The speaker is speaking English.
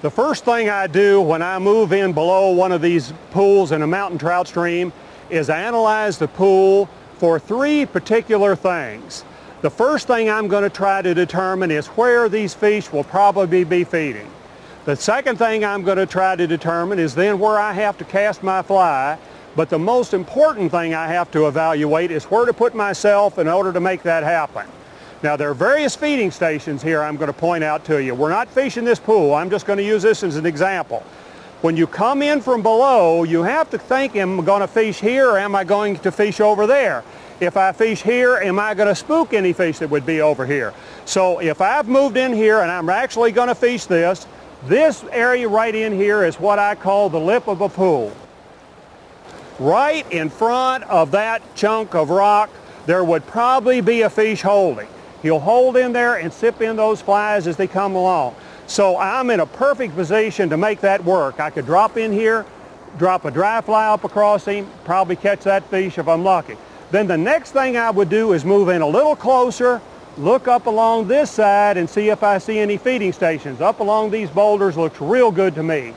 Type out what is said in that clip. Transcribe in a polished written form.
The first thing I do when I move in below one of these pools in a mountain trout stream is analyze the pool for three particular things. The first thing I'm going to try to determine is where these fish will probably be feeding. The second thing I'm going to try to determine is then where I have to cast my fly. But the most important thing I have to evaluate is where to put myself in order to make that happen. Now, there are various feeding stations here I'm going to point out to you. We're not fishing this pool. I'm just going to use this as an example. When you come in from below, you have to think, am I going to fish here or am I going to fish over there? If I fish here, am I going to spook any fish that would be over here? So if I've moved in here and I'm actually going to fish this area right in here is what I call the lip of a pool. Right in front of that chunk of rock, there would probably be a fish holding. He'll hold in there and sip in those flies as they come along. So I'm in a perfect position to make that work. I could drop in here, drop a dry fly up across him, probably catch that fish if I'm lucky. Then the next thing I would do is move in a little closer, look up along this side and see if I see any feeding stations. Up along these boulders looks real good to me.